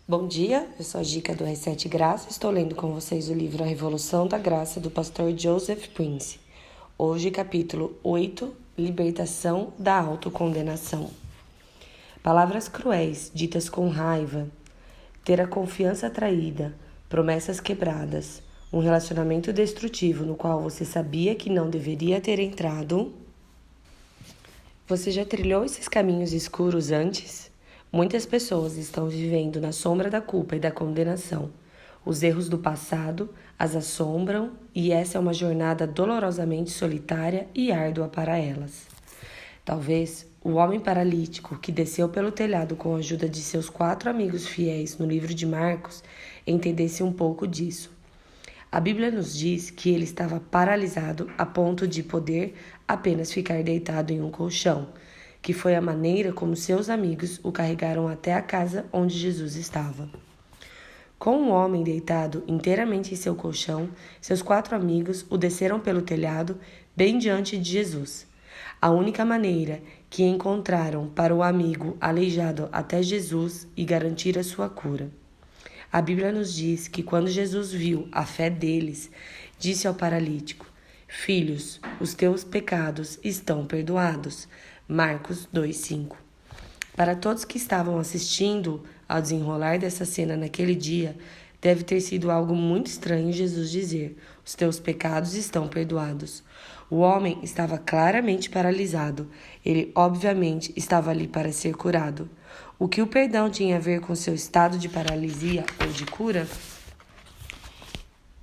Bom dia, eu sou a Gica do R7 Graça e estou lendo com vocês o livro A Revolução da Graça do pastor Joseph Prince. Hoje, capítulo 8, Libertação da Autocondenação. Palavras cruéis, ditas com raiva, ter a confiança traída, promessas quebradas, um relacionamento destrutivo no qual você sabia que não deveria ter entrado. Você já trilhou esses caminhos escuros antes? Muitas pessoas estão vivendo na sombra da culpa e da condenação. Os erros do passado as assombram e essa é uma jornada dolorosamente solitária e árdua para elas. Talvez o homem paralítico que desceu pelo telhado com a ajuda de seus 4 amigos fiéis no livro de Marcos entendesse um pouco disso. A Bíblia nos diz que ele estava paralisado a ponto de poder apenas ficar deitado em um colchão, que foi a maneira como seus amigos o carregaram até a casa onde Jesus estava. Com o homem deitado inteiramente em seu colchão, seus 4 amigos o desceram pelo telhado bem diante de Jesus. A única maneira que encontraram para o amigo aleijado até Jesus e garantir a sua cura. A Bíblia nos diz que quando Jesus viu a fé deles, disse ao paralítico: Filhos, os teus pecados estão perdoados. Marcos 2:5. Para todos que estavam assistindo ao desenrolar dessa cena naquele dia, deve ter sido algo muito estranho Jesus dizer: Os teus pecados estão perdoados. O homem estava claramente paralisado. Ele, obviamente, estava ali para ser curado. O que o perdão tinha a ver com seu estado de paralisia ou de cura?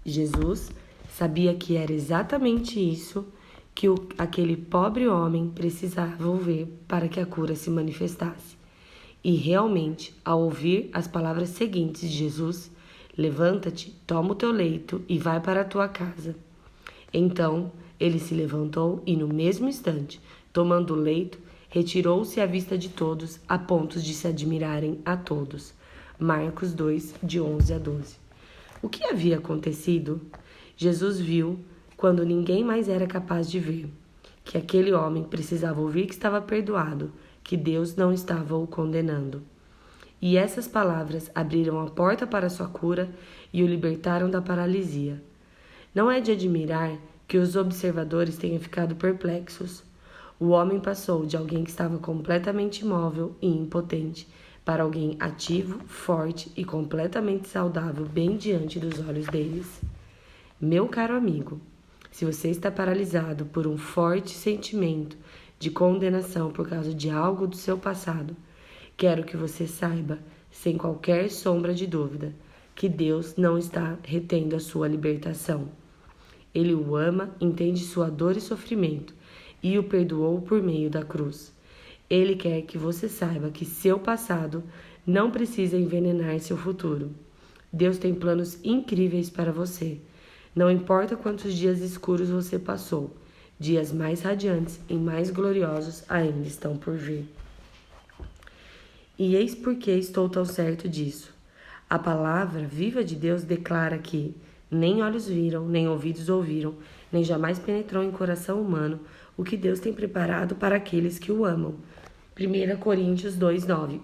Jesus sabia que era exatamente isso que aquele pobre homem precisava ouvir para que a cura se manifestasse. E realmente, ao ouvir as palavras seguintes de Jesus, levanta-te, toma o teu leito e vai para a tua casa. Então, ele se levantou e, no mesmo instante, tomando o leito, retirou-se à vista de todos, a ponto de se admirarem a todos. Marcos 2, de 11 a 12. O que havia acontecido? Jesus viu, quando ninguém mais era capaz de ver, que aquele homem precisava ouvir que estava perdoado, que Deus não estava o condenando. E essas palavras abriram a porta para sua cura e o libertaram da paralisia. Não é de admirar que os observadores tenham ficado perplexos. O homem passou de alguém que estava completamente imóvel e impotente para alguém ativo, forte e completamente saudável bem diante dos olhos deles. Meu caro amigo, se você está paralisado por um forte sentimento de condenação por causa de algo do seu passado, quero que você saiba, sem qualquer sombra de dúvida, que Deus não está retendo a sua libertação. Ele o ama, entende sua dor e sofrimento e o perdoou por meio da cruz. Ele quer que você saiba que seu passado não precisa envenenar seu futuro. Deus tem planos incríveis para você. Não importa quantos dias escuros você passou, dias mais radiantes e mais gloriosos ainda estão por vir. E eis por que estou tão certo disso. A palavra viva de Deus declara que nem olhos viram, nem ouvidos ouviram, nem jamais penetrou em coração humano o que Deus tem preparado para aqueles que o amam. 1 Coríntios 2:9.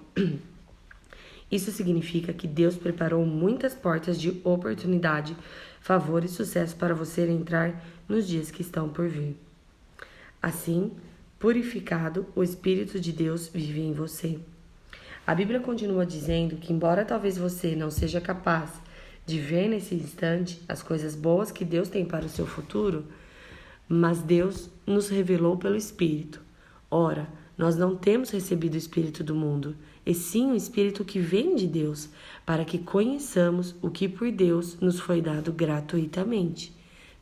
Isso significa que Deus preparou muitas portas de oportunidade, favor e sucesso para você entrar nos dias que estão por vir. Assim, purificado, o Espírito de Deus vive em você. A Bíblia continua dizendo que, embora talvez você não seja capaz de ver nesse instante as coisas boas que Deus tem para o seu futuro, mas Deus nos revelou pelo Espírito. Ora, nós não temos recebido o Espírito do mundo, e sim o Espírito que vem de Deus, para que conheçamos o que por Deus nos foi dado gratuitamente.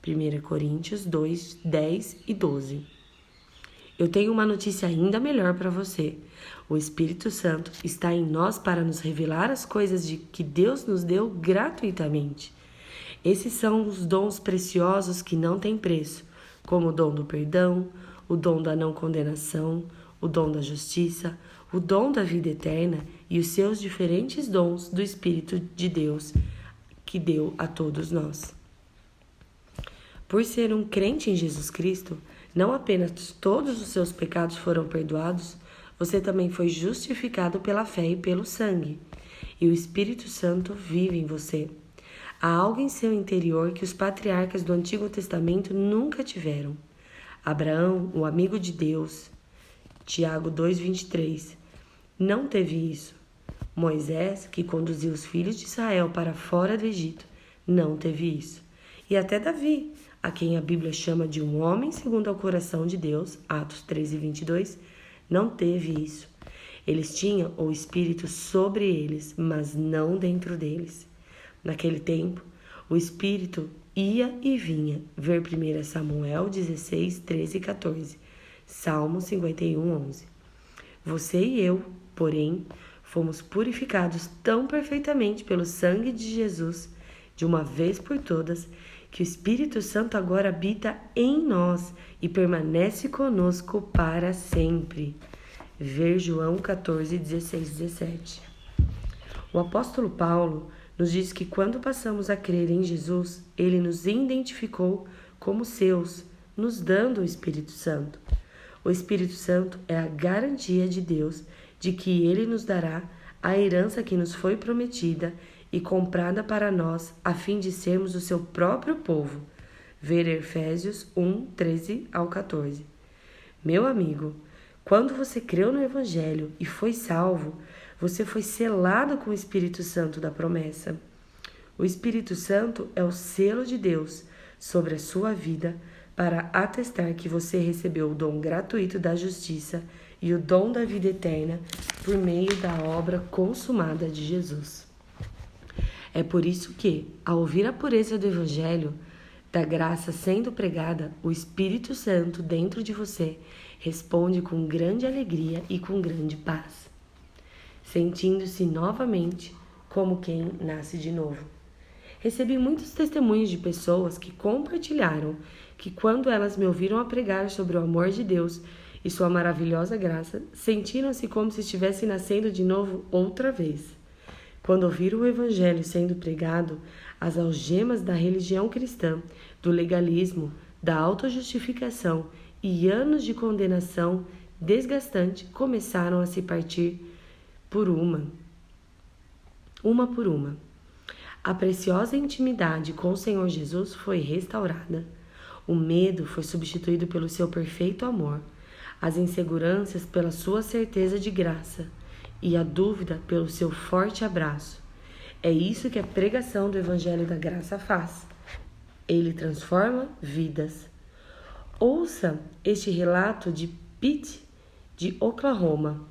1 Coríntios 2, 10 e 12. Eu tenho uma notícia ainda melhor para você. O Espírito Santo está em nós para nos revelar as coisas que Deus nos deu gratuitamente. Esses são os dons preciosos que não têm preço, como o dom do perdão, o dom da não condenação, o dom da justiça, o dom da vida eterna e os seus diferentes dons do Espírito de Deus que deu a todos nós. Por ser um crente em Jesus Cristo, não apenas todos os seus pecados foram perdoados, você também foi justificado pela fé e pelo sangue. e o Espírito Santo vive em você. Há algo em seu interior que os patriarcas do Antigo Testamento nunca tiveram. Abraão, o amigo de Deus, Tiago 2,23, não teve isso. Moisés, que conduziu os filhos de Israel para fora do Egito, não teve isso. E até Davi, a quem a Bíblia chama de um homem segundo o coração de Deus, Atos 13:22, não teve isso. Eles tinham o Espírito sobre eles, mas não dentro deles. Naquele tempo, o Espírito ia e vinha. Ver 1 Samuel 16, 13 e 14. Salmo 51, 11. Você e eu, porém, fomos purificados tão perfeitamente pelo sangue de Jesus, de uma vez por todas, que o Espírito Santo agora habita em nós e permanece conosco para sempre. Ver João 14, 16, 17. O apóstolo Paulo nos diz que quando passamos a crer em Jesus, ele nos identificou como seus, nos dando o Espírito Santo. O Espírito Santo é a garantia de Deus de que ele nos dará a herança que nos foi prometida e comprada para nós, a fim de sermos o seu próprio povo. Ver Efésios 1, 13 ao 14. Meu amigo, quando você creu no Evangelho e foi salvo, você foi selado com o Espírito Santo da promessa. O Espírito Santo é o selo de Deus sobre a sua vida para atestar que você recebeu o dom gratuito da justiça e o dom da vida eterna por meio da obra consumada de Jesus. É por isso que, ao ouvir a pureza do Evangelho, da graça sendo pregada, o Espírito Santo dentro de você responde com grande alegria e com grande paz, sentindo-se novamente como quem nasce de novo. Recebi muitos testemunhos de pessoas que compartilharam que quando elas me ouviram a pregar sobre o amor de Deus e sua maravilhosa graça, sentiram-se como se estivessem nascendo de novo outra vez. Quando ouviram o Evangelho sendo pregado, as algemas da religião cristã, do legalismo, da autojustificação e anos de condenação desgastante começaram a se partir por uma por uma. A preciosa intimidade com o Senhor Jesus foi restaurada. O medo foi substituído pelo seu perfeito amor, as inseguranças pela sua certeza de graça e a dúvida pelo seu forte abraço. É isso que a pregação do Evangelho da Graça faz. Ele transforma vidas. Ouça este relato de Pete, de Oklahoma.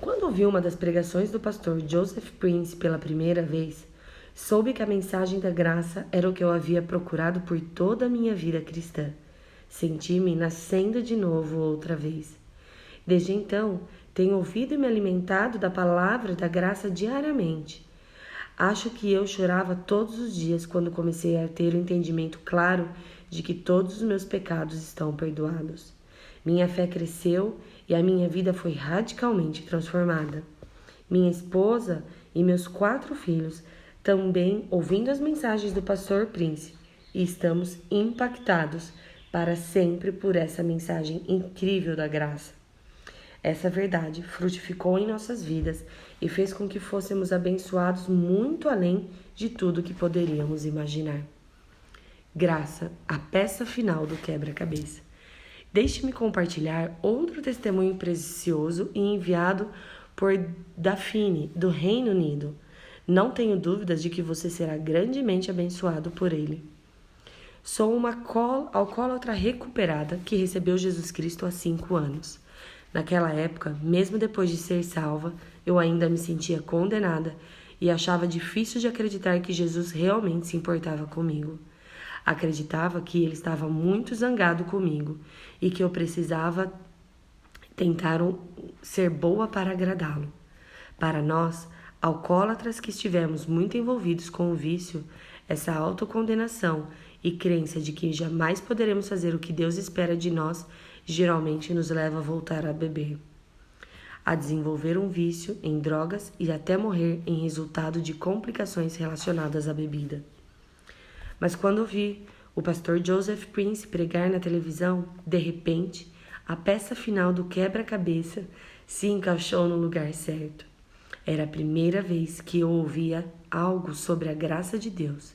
Quando ouvi uma das pregações do pastor Joseph Prince pela primeira vez, soube que a mensagem da graça era o que eu havia procurado por toda a minha vida cristã. Senti-me nascendo de novo outra vez. Desde então, tenho ouvido e me alimentado da palavra da graça diariamente. Acho que eu chorava todos os dias quando comecei a ter o entendimento claro de que todos os meus pecados estão perdoados. Minha fé cresceu e a minha vida foi radicalmente transformada. Minha esposa e meus 4 filhos também ouvindo as mensagens do pastor Prince e estamos impactados para sempre por essa mensagem incrível da graça. Essa verdade frutificou em nossas vidas e fez com que fôssemos abençoados muito além de tudo que poderíamos imaginar. Graça, a peça final do quebra-cabeça. Deixe-me compartilhar outro testemunho precioso e enviado por Daphne, do Reino Unido. Não tenho dúvidas de que você será grandemente abençoado por ele. Sou uma alcoólatra recuperada que recebeu Jesus Cristo há 5 anos. Naquela época, mesmo depois de ser salva, eu ainda me sentia condenada e achava difícil de acreditar que Jesus realmente se importava comigo. Acreditava que ele estava muito zangado comigo e que eu precisava tentar ser boa para agradá-lo. Para nós, alcoólatras que estivemos muito envolvidos com o vício, essa autocondenação e crença de que jamais poderemos fazer o que Deus espera de nós geralmente nos leva a voltar a beber, a desenvolver um vício em drogas e até morrer em resultado de complicações relacionadas à bebida. Mas quando ouvi o pastor Joseph Prince pregar na televisão, de repente, a peça final do quebra-cabeça se encaixou no lugar certo. Era a primeira vez que eu ouvia algo sobre a graça de Deus.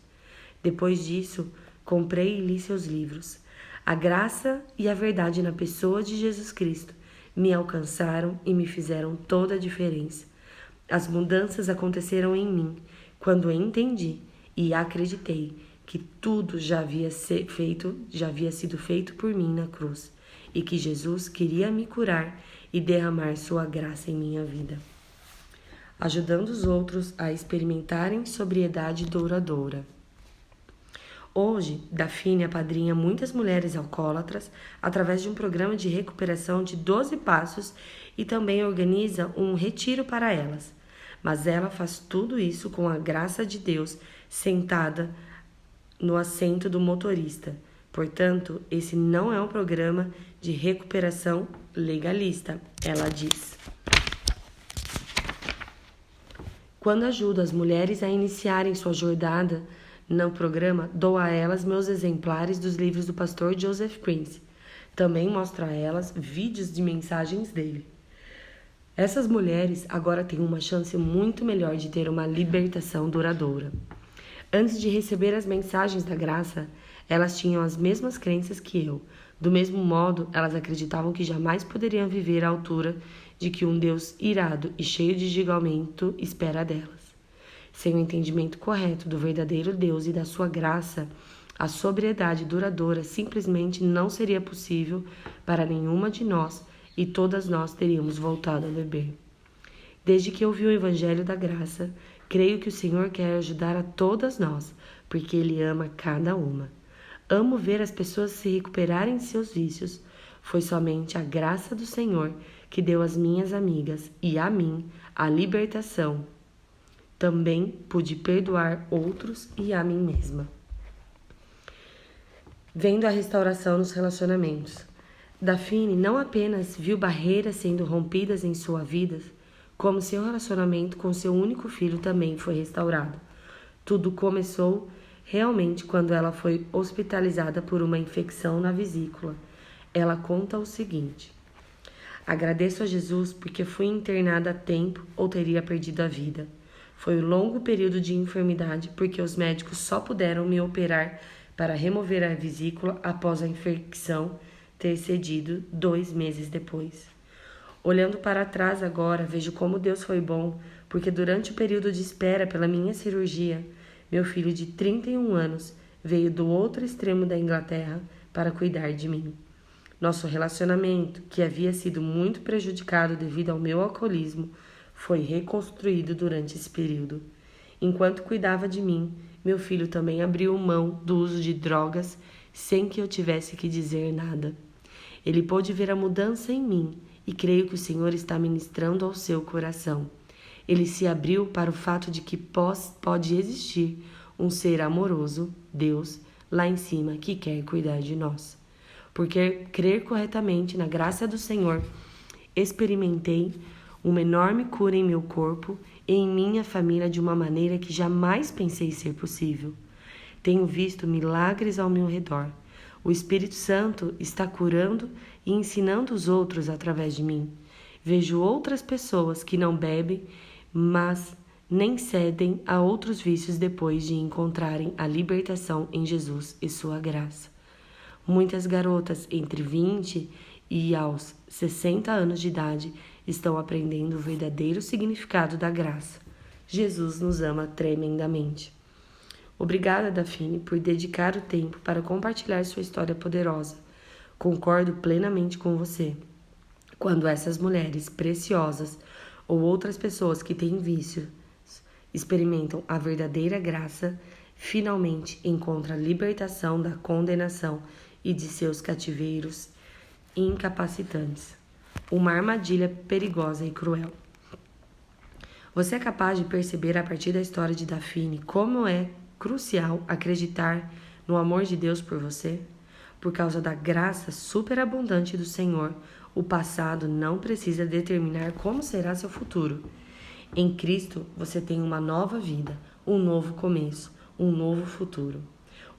Depois disso, comprei e li seus livros. A graça e a verdade na pessoa de Jesus Cristo me alcançaram e me fizeram toda a diferença. As mudanças aconteceram em mim quando entendi e acreditei que tudo já havia sido feito por mim na cruz e que Jesus queria me curar e derramar sua graça em minha vida, ajudando os outros a experimentarem sobriedade duradoura. Hoje, Dafine apadrinha muitas mulheres alcoólatras através de um programa de recuperação de 12 passos e também organiza um retiro para elas. Mas ela faz tudo isso com a graça de Deus sentada no assento do motorista. Portanto, esse não é um programa de recuperação legalista, ela diz. Quando ajudo as mulheres a iniciarem sua jornada no programa, dou a elas meus exemplares dos livros do pastor Joseph Prince. Também mostro a elas vídeos de mensagens dele. Essas mulheres agora têm uma chance muito melhor de ter uma libertação duradoura. Antes de receber as mensagens da graça, elas tinham as mesmas crenças que eu. Do mesmo modo, elas acreditavam que jamais poderiam viver à altura de que um Deus irado e cheio de julgamento espera delas. Sem o entendimento correto do verdadeiro Deus e da sua graça, a sobriedade duradoura simplesmente não seria possível para nenhuma de nós e todas nós teríamos voltado a beber. Desde que ouvi o Evangelho da Graça, creio que o Senhor quer ajudar a todas nós, porque Ele ama cada uma. Amo ver as pessoas se recuperarem de seus vícios. Foi somente a graça do Senhor que deu às minhas amigas e a mim a libertação. Também pude perdoar outros e a mim mesma. Vendo a restauração nos relacionamentos, Dafine não apenas viu barreiras sendo rompidas em sua vida, como seu relacionamento com seu único filho também foi restaurado. Tudo começou realmente quando ela foi hospitalizada por uma infecção na vesícula. Ela conta o seguinte: agradeço a Jesus porque fui internada a tempo ou teria perdido a vida. Foi um longo período de enfermidade porque os médicos só puderam me operar para remover a vesícula após a infecção ter cedido 2 meses depois. Olhando para trás agora, vejo como Deus foi bom, porque durante o período de espera pela minha cirurgia, meu filho de 31 anos veio do outro extremo da Inglaterra para cuidar de mim. Nosso relacionamento, que havia sido muito prejudicado devido ao meu alcoolismo, foi reconstruído durante esse período. Enquanto cuidava de mim, meu filho também abriu mão do uso de drogas sem que eu tivesse que dizer nada. Ele pôde ver a mudança em mim e creio que o Senhor está ministrando ao seu coração. Ele se abriu para o fato de que pode existir um ser amoroso, Deus, lá em cima, que quer cuidar de nós. Porque crer corretamente na graça do Senhor, experimentei uma enorme cura em meu corpo e em minha família de uma maneira que jamais pensei ser possível. Tenho visto milagres ao meu redor. O Espírito Santo está curando e ensinando os outros através de mim. Vejo outras pessoas que não bebem, mas nem cedem a outros vícios depois de encontrarem a libertação em Jesus e sua graça. Muitas garotas entre 20 e aos 60 anos de idade estão aprendendo o verdadeiro significado da graça. Jesus nos ama tremendamente. Obrigada, Dafine, por dedicar o tempo para compartilhar sua história poderosa. Concordo plenamente com você. Quando essas mulheres preciosas ou outras pessoas que têm vícios experimentam a verdadeira graça, finalmente encontram a libertação da condenação e de seus cativeiros incapacitantes. Uma armadilha perigosa e cruel. Você é capaz de perceber a partir da história de Dafine como é crucial acreditar no amor de Deus por você? Por causa da graça superabundante do Senhor, o passado não precisa determinar como será seu futuro. Em Cristo, você tem uma nova vida, um novo começo, um novo futuro.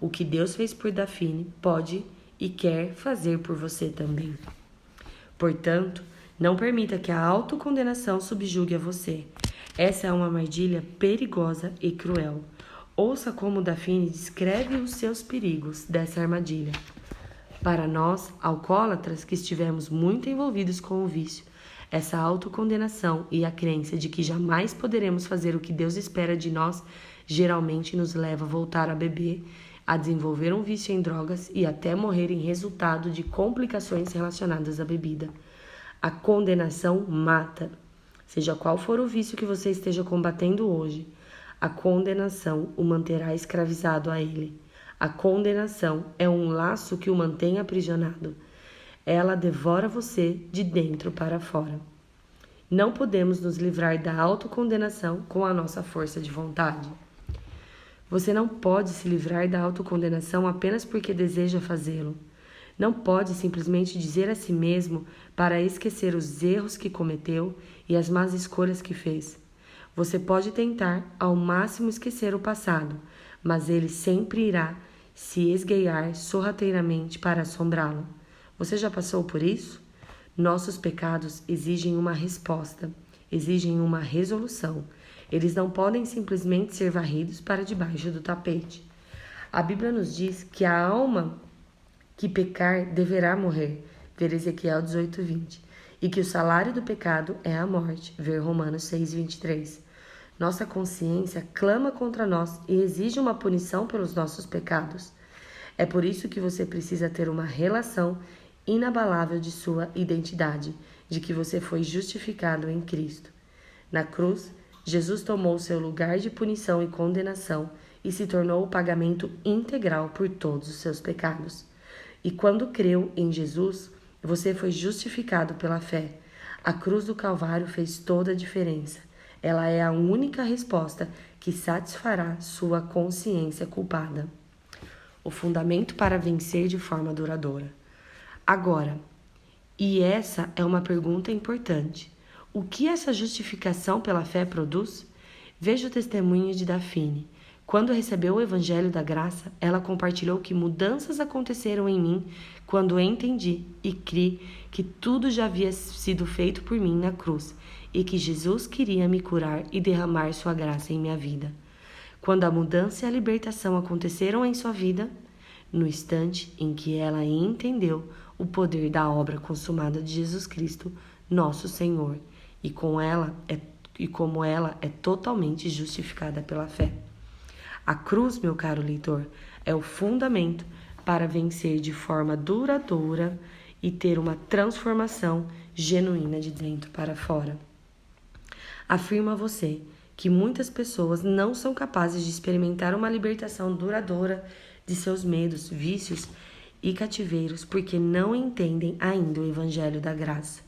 O que Deus fez por Dafine pode e quer fazer por você também. Portanto, não permita que a autocondenação subjugue a você. Essa é uma armadilha perigosa e cruel. Ouça como Daphne descreve os seus perigos dessa armadilha. Para nós, alcoólatras que estivemos muito envolvidos com o vício, essa autocondenação e a crença de que jamais poderemos fazer o que Deus espera de nós geralmente nos leva a voltar a beber, a desenvolver um vício em drogas e até morrer em resultado de complicações relacionadas à bebida. A condenação mata. Seja qual for o vício que você esteja combatendo hoje, a condenação o manterá escravizado a ele. A condenação é um laço que o mantém aprisionado. Ela devora você de dentro para fora. Não podemos nos livrar da autocondenação com a nossa força de vontade. Você não pode se livrar da autocondenação apenas porque deseja fazê-lo. Não pode simplesmente dizer a si mesmo para esquecer os erros que cometeu e as más escolhas que fez. Você pode tentar ao máximo esquecer o passado, mas ele sempre irá se esgueiar sorrateiramente para assombrá-lo. Você já passou por isso? Nossos pecados exigem uma resposta, exigem uma resolução. Eles não podem simplesmente ser varridos para debaixo do tapete. A Bíblia nos diz que a alma que pecar deverá morrer, ver Ezequiel 18:20, e que o salário do pecado é a morte, ver Romanos 6:23. Nossa consciência clama contra nós e exige uma punição pelos nossos pecados. É por isso que você precisa ter uma relação inabalável de sua identidade, de que você foi justificado em Cristo. Na cruz, Jesus tomou seu lugar de punição e condenação e se tornou o pagamento integral por todos os seus pecados. E quando creu em Jesus, você foi justificado pela fé. A cruz do Calvário fez toda a diferença. Ela é a única resposta que satisfará sua consciência culpada. O fundamento para vencer de forma duradoura. Agora, e essa é uma pergunta importante. O que essa justificação pela fé produz? Veja o testemunho de Daphne. Quando recebeu o Evangelho da Graça, ela compartilhou que mudanças aconteceram em mim quando entendi e criei que tudo já havia sido feito por mim na cruz e que Jesus queria me curar e derramar sua graça em minha vida. Quando a mudança e a libertação aconteceram em sua vida, no instante em que ela entendeu o poder da obra consumada de Jesus Cristo, nosso Senhor, e como ela é totalmente justificada pela fé. A cruz, meu caro leitor, é o fundamento para vencer de forma duradoura e ter uma transformação genuína de dentro para fora. Afirmo a você que muitas pessoas não são capazes de experimentar uma libertação duradoura de seus medos, vícios e cativeiros porque não entendem ainda o Evangelho da Graça.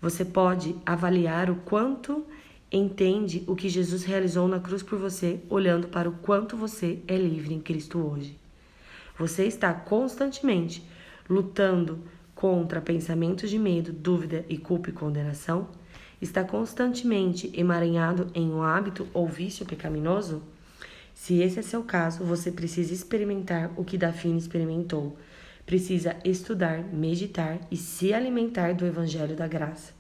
Você pode avaliar o quanto entende o que Jesus realizou na cruz por você, olhando para o quanto você é livre em Cristo hoje. Você está constantemente lutando contra pensamentos de medo, dúvida e culpa e condenação? Está constantemente emaranhado em um hábito ou vício pecaminoso? Se esse é seu caso, você precisa experimentar o que Daphne experimentou. Precisa estudar, meditar e se alimentar do Evangelho da Graça.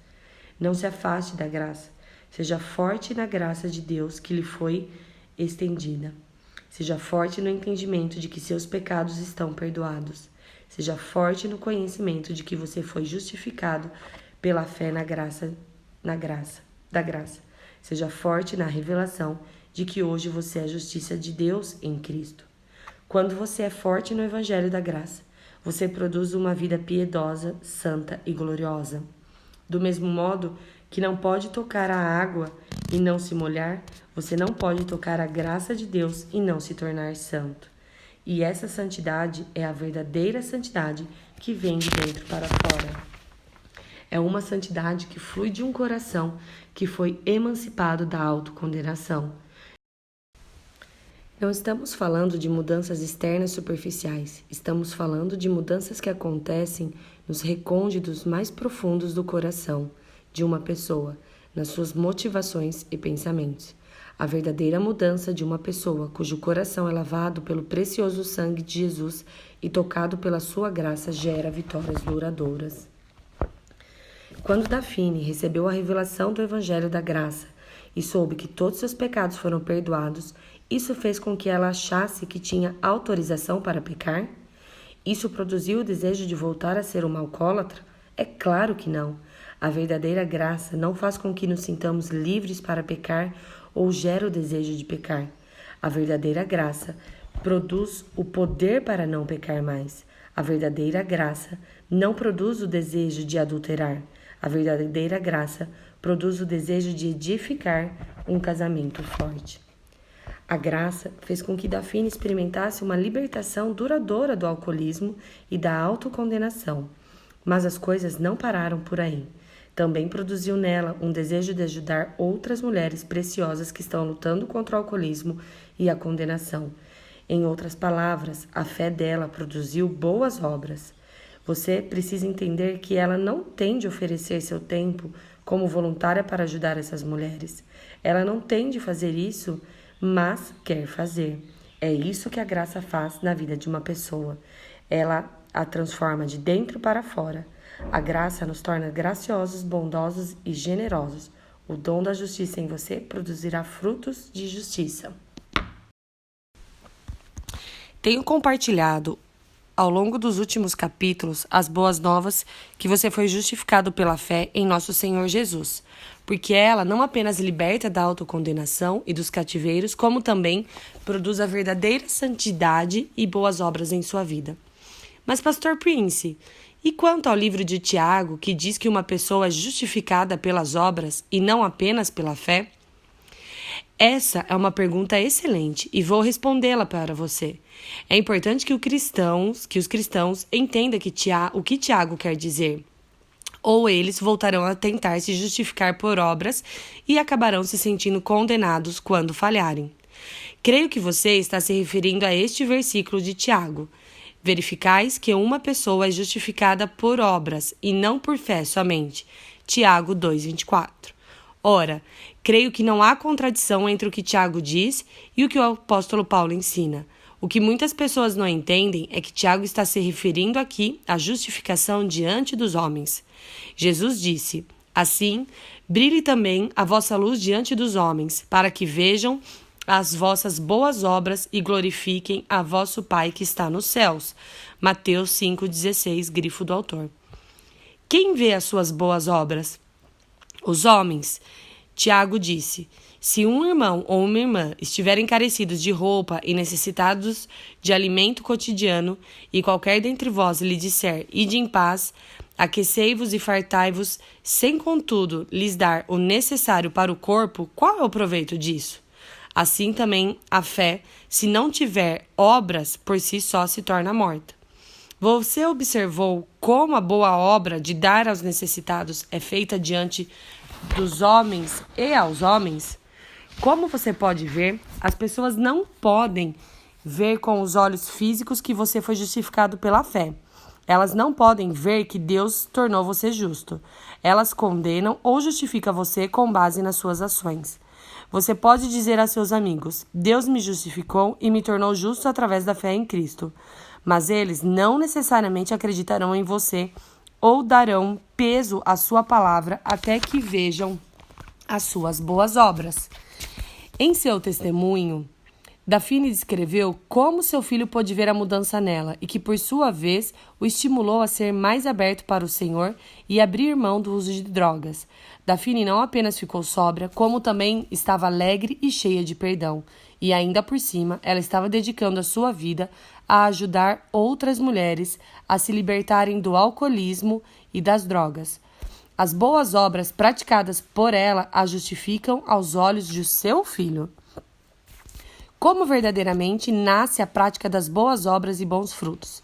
Não se afaste da graça. Seja forte na graça de Deus que lhe foi estendida. Seja forte no entendimento de que seus pecados estão perdoados. Seja forte no conhecimento de que você foi justificado pela fé da graça. Seja forte na revelação de que hoje você é a justiça de Deus em Cristo. Quando você é forte no Evangelho da Graça, você produz uma vida piedosa, santa e gloriosa. Do mesmo modo que não pode tocar a água e não se molhar, você não pode tocar a graça de Deus e não se tornar santo. E essa santidade é a verdadeira santidade que vem de dentro para fora. É uma santidade que flui de um coração que foi emancipado da autocondenação. Não estamos falando de mudanças externas superficiais, estamos falando de mudanças que acontecem nos recônditos mais profundos do coração de uma pessoa, nas suas motivações e pensamentos. A verdadeira mudança de uma pessoa cujo coração é lavado pelo precioso sangue de Jesus e tocado pela sua graça gera vitórias duradouras. Quando Daphne recebeu a revelação do Evangelho da Graça e soube que todos seus pecados foram perdoados, isso fez com que ela achasse que tinha autorização para pecar? Isso produziu o desejo de voltar a ser uma alcoólatra? É claro que não. A verdadeira graça não faz com que nos sintamos livres para pecar ou gera o desejo de pecar. A verdadeira graça produz o poder para não pecar mais. A verdadeira graça não produz o desejo de adulterar. A verdadeira graça produz o desejo de edificar um casamento forte. A graça fez com que Dafne experimentasse uma libertação duradoura do alcoolismo e da autocondenação. Mas as coisas não pararam por aí. Também produziu nela um desejo de ajudar outras mulheres preciosas que estão lutando contra o alcoolismo e a condenação. Em outras palavras, a fé dela produziu boas obras. Você precisa entender que ela não tem de oferecer seu tempo como voluntária para ajudar essas mulheres. Ela não tem de fazer isso, mas quer fazer. É isso que a graça faz na vida de uma pessoa. Ela a transforma de dentro para fora. A graça nos torna graciosos, bondosos e generosos. O dom da justiça em você produzirá frutos de justiça. Tenho compartilhado ao longo dos últimos capítulos as boas novas que você foi justificado pela fé em nosso Senhor Jesus, porque ela não apenas liberta da autocondenação e dos cativeiros, como também produz a verdadeira santidade e boas obras em sua vida. Mas, Pastor Prince, e quanto ao livro de Tiago, que diz que uma pessoa é justificada pelas obras e não apenas pela fé? Essa é uma pergunta excelente e vou respondê-la para você. É importante que os cristãos entendam o que Tiago quer dizer, ou eles voltarão a tentar se justificar por obras e acabarão se sentindo condenados quando falharem. Creio que você está se referindo a este versículo de Tiago. Verificais que uma pessoa é justificada por obras e não por fé somente. Tiago 2:24. Ora, creio que não há contradição entre o que Tiago diz e o que o apóstolo Paulo ensina. O que muitas pessoas não entendem é que Tiago está se referindo aqui à justificação diante dos homens. Jesus disse: assim, brilhe também a vossa luz diante dos homens, para que vejam as vossas boas obras e glorifiquem a vosso Pai que está nos céus. Mateus 5,16, grifo do autor. Quem vê as suas boas obras? Os homens. Tiago disse: se um irmão ou uma irmã estiverem carecidos de roupa e necessitados de alimento cotidiano, e qualquer dentre vós lhe disser: ide em paz, aquecei-vos e fartai-vos, sem contudo lhes dar o necessário para o corpo, qual é o proveito disso? Assim também a fé, se não tiver obras, por si só se torna morta. Você observou como a boa obra de dar aos necessitados é feita diante dos homens e aos homens? Como você pode ver, as pessoas não podem ver com os olhos físicos que você foi justificado pela fé. Elas não podem ver que Deus tornou você justo. Elas condenam ou justificam você com base nas suas ações. Você pode dizer a seus amigos: Deus me justificou e me tornou justo através da fé em Cristo. Mas eles não necessariamente acreditarão em você ou darão peso à sua palavra até que vejam as suas boas obras. Em seu testemunho, Dafne descreveu como seu filho pôde ver a mudança nela e que, por sua vez, o estimulou a ser mais aberto para o Senhor e abrir mão do uso de drogas. Dafne não apenas ficou sóbria, como também estava alegre e cheia de perdão. E ainda por cima, ela estava dedicando a sua vida a ajudar outras mulheres a se libertarem do alcoolismo e das drogas. As boas obras praticadas por ela a justificam aos olhos de seu filho. Como verdadeiramente nasce a prática das boas obras e bons frutos?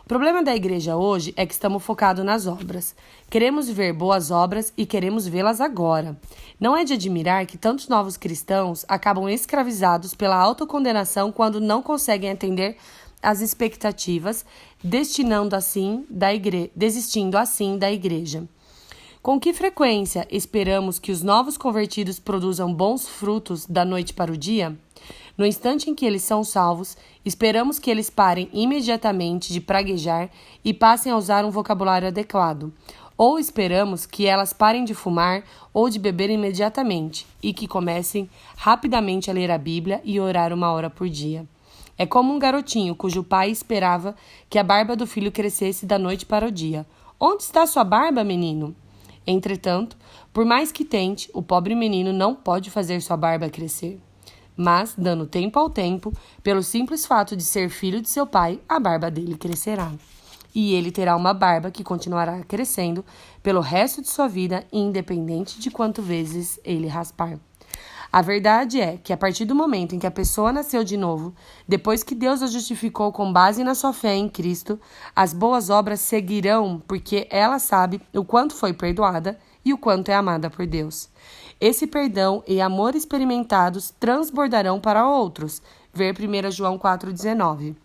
O problema da igreja hoje é que estamos focados nas obras. Queremos ver boas obras e queremos vê-las agora. Não é de admirar que tantos novos cristãos acabam escravizados pela autocondenação quando não conseguem atender às expectativas, desistindo assim da igreja. Com que frequência esperamos que os novos convertidos produzam bons frutos da noite para o dia? No instante em que eles são salvos, esperamos que eles parem imediatamente de praguejar e passem a usar um vocabulário adequado. Ou esperamos que elas parem de fumar ou de beber imediatamente e que comecem rapidamente a ler a Bíblia e orar 1 hora por dia. É como um garotinho cujo pai esperava que a barba do filho crescesse da noite para o dia. Onde está sua barba, menino? Entretanto, por mais que tente, o pobre menino não pode fazer sua barba crescer. Mas, dando tempo ao tempo, pelo simples fato de ser filho de seu pai, a barba dele crescerá. E ele terá uma barba que continuará crescendo pelo resto de sua vida, independente de quantas vezes ele raspar. A verdade é que a partir do momento em que a pessoa nasceu de novo, depois que Deus a justificou com base na sua fé em Cristo, as boas obras seguirão porque ela sabe o quanto foi perdoada e o quanto é amada por Deus. Esse perdão e amor experimentados transbordarão para outros. Ver 1 João 4,19.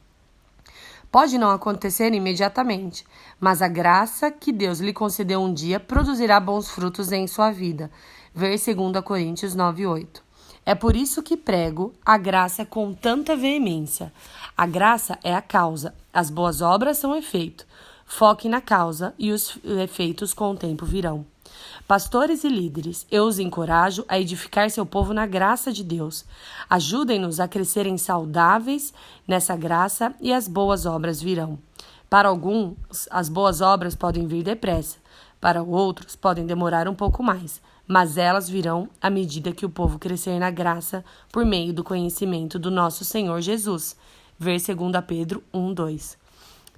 Pode não acontecer imediatamente, mas a graça que Deus lhe concedeu um dia produzirá bons frutos em sua vida. Ver 2 Coríntios 9,8. É por isso que prego a graça com tanta veemência. A graça é a causa, as boas obras são o efeito. Foque na causa e os efeitos com o tempo virão. Pastores e líderes, eu os encorajo a edificar seu povo na graça de Deus. Ajudem-nos a crescerem saudáveis nessa graça e as boas obras virão. Para alguns, as boas obras podem vir depressa. Para outros, podem demorar um pouco mais. Mas elas virão à medida que o povo crescer na graça por meio do conhecimento do nosso Senhor Jesus. Ver 2 Pedro 1:2.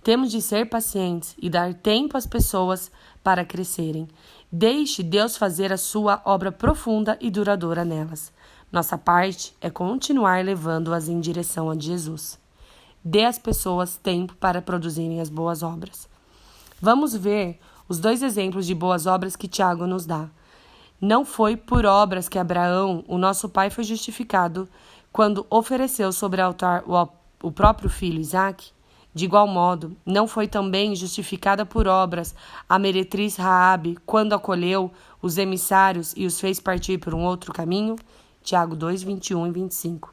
Temos de ser pacientes e dar tempo às pessoas para crescerem. Deixe Deus fazer a sua obra profunda e duradoura nelas. Nossa parte é continuar levando-as em direção a Jesus. Dê às pessoas tempo para produzirem as boas obras. Vamos ver os 2 exemplos de boas obras que Tiago nos dá. Não foi por obras que Abraão, o nosso pai, foi justificado quando ofereceu sobre o altar o próprio filho Isaque. De igual modo, não foi também justificada por obras a meretriz Raabe quando acolheu os emissários e os fez partir por um outro caminho? Tiago 2, 21 e 25.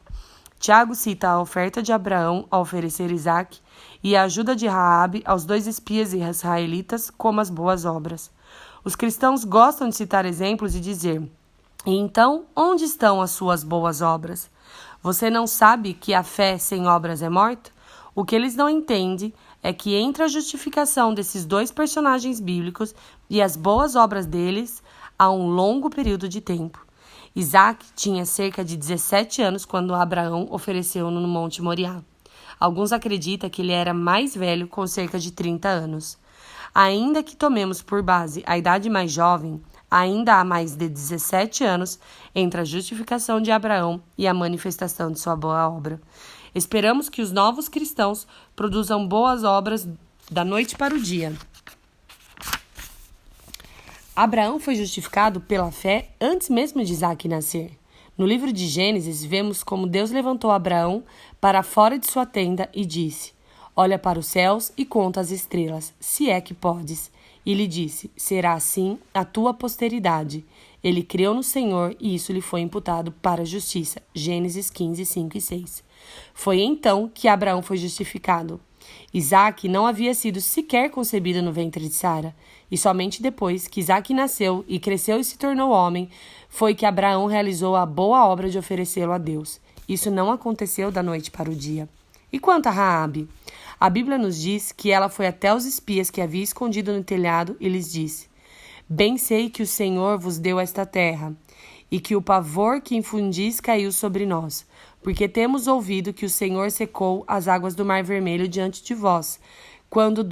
Tiago cita a oferta de Abraão ao oferecer Isaque e a ajuda de Raabe aos 2 espias israelitas como as boas obras. Os cristãos gostam de citar exemplos e dizer: e então, onde estão as suas boas obras? Você não sabe que a fé sem obras é morta? O que eles não entendem é que entre a justificação desses 2 personagens bíblicos e as boas obras deles, há um longo período de tempo. Isaque tinha cerca de 17 anos quando Abraão ofereceu-no no Monte Moriá. Alguns acreditam que ele era mais velho, com cerca de 30 anos. Ainda que tomemos por base a idade mais jovem, ainda há mais de 17 anos entre a justificação de Abraão e a manifestação de sua boa obra. Esperamos que os novos cristãos produzam boas obras da noite para o dia. Abraão foi justificado pela fé antes mesmo de Isaque nascer. No livro de Gênesis, vemos como Deus levantou Abraão para fora de sua tenda e disse: olha para os céus e conta as estrelas, se é que podes. E lhe disse: será assim a tua posteridade. Ele creu no Senhor e isso lhe foi imputado para a justiça. Gênesis 15, 5 e 6. Foi então que Abraão foi justificado. Isaque não havia sido sequer concebido no ventre de Sara, e somente depois que Isaque nasceu e cresceu e se tornou homem, foi que Abraão realizou a boa obra de oferecê-lo a Deus. Isso não aconteceu da noite para o dia. E quanto a Raabe? A Bíblia nos diz que ela foi até os espias que havia escondido no telhado e lhes disse: bem sei que o Senhor vos deu esta terra, e que o pavor que infundis caiu sobre nós, porque temos ouvido que o Senhor secou as águas do Mar Vermelho diante de vós, quando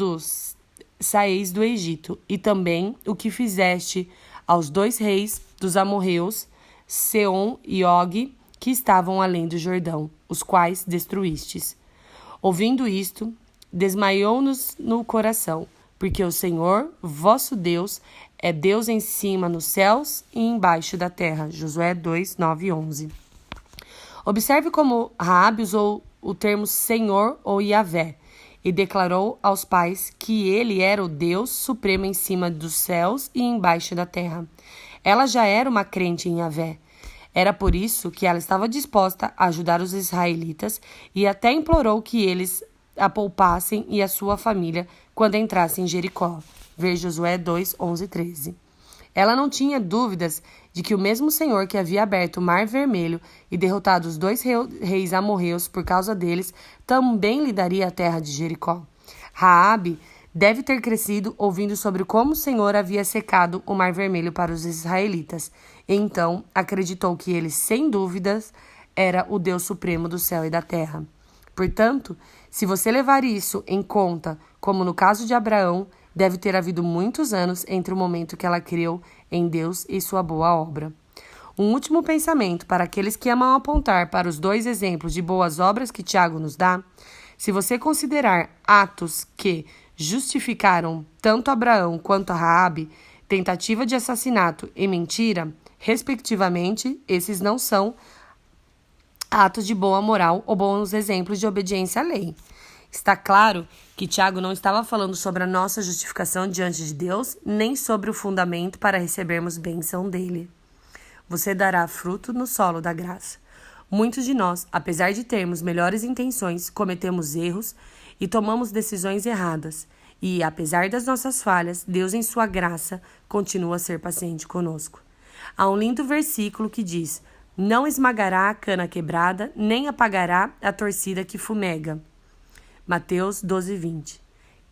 saíis do Egito, e também o que fizeste aos 2 reis dos amorreus, Seom e Og, que estavam além do Jordão, os quais destruístes. Ouvindo isto, desmaiou-nos no coração, porque o Senhor, vosso Deus, é Deus em cima nos céus e embaixo da terra. Josué 2, 9 e 11. Observe como Raabe usou o termo Senhor ou Yahvé e declarou aos pais que ele era o Deus supremo em cima dos céus e embaixo da terra. Ela já era uma crente em Yahvé. Era por isso que ela estava disposta a ajudar os israelitas e até implorou que eles a poupassem e a sua família quando entrassem em Jericó. Ver Josué 2, 11 e 13. Ela não tinha dúvidas de que o mesmo Senhor que havia aberto o Mar Vermelho e derrotado os 2 reis amorreus por causa deles, também lhe daria a terra de Jericó. Raabe deve ter crescido ouvindo sobre como o Senhor havia secado o Mar Vermelho para os israelitas, e então acreditou que ele, sem dúvidas, era o Deus supremo do céu e da terra. Portanto, se você levar isso em conta, como no caso de Abraão, deve ter havido muitos anos entre o momento que ela creu em Deus e sua boa obra. Um último pensamento para aqueles que amam apontar para os 2 exemplos de boas obras que Tiago nos dá. Se você considerar atos que justificaram tanto Abraão quanto a Raabe, tentativa de assassinato e mentira, respectivamente, esses não são atos de boa moral ou bons exemplos de obediência à lei. Está claro que Tiago não estava falando sobre a nossa justificação diante de Deus, nem sobre o fundamento para recebermos bênção dele. Você dará fruto no solo da graça. Muitos de nós, apesar de termos melhores intenções, cometemos erros e tomamos decisões erradas. E, apesar das nossas falhas, Deus, em sua graça, continua a ser paciente conosco. Há um lindo versículo que diz: não esmagará a cana quebrada, nem apagará a torcida que fumega. Mateus 12, 20.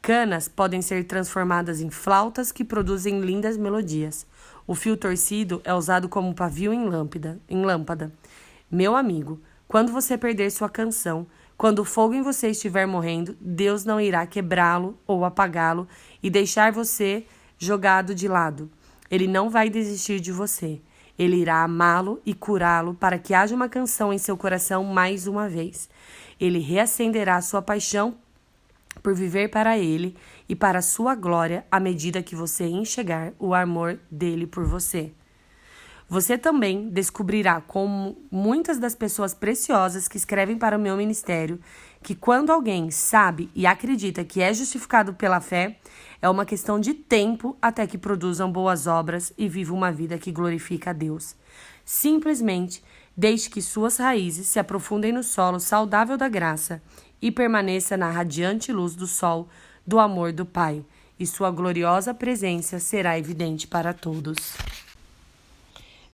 Canas podem ser transformadas em flautas que produzem lindas melodias. O fio torcido é usado como pavio em lâmpada. Meu amigo, quando você perder sua canção, quando o fogo em você estiver morrendo, Deus não irá quebrá-lo ou apagá-lo e deixar você jogado de lado. Ele não vai desistir de você. Ele irá amá-lo e curá-lo para que haja uma canção em seu coração mais uma vez. Ele reacenderá sua paixão por viver para ele e para a sua glória à medida que você enxergar o amor dele por você. Você também descobrirá, como muitas das pessoas preciosas que escrevem para o meu ministério, que quando alguém sabe e acredita que é justificado pela fé, é uma questão de tempo até que produzam boas obras e vivam uma vida que glorifica a Deus. Simplesmente deixe que suas raízes se aprofundem no solo saudável da graça e permaneça na radiante luz do sol do amor do Pai, e sua gloriosa presença será evidente para todos.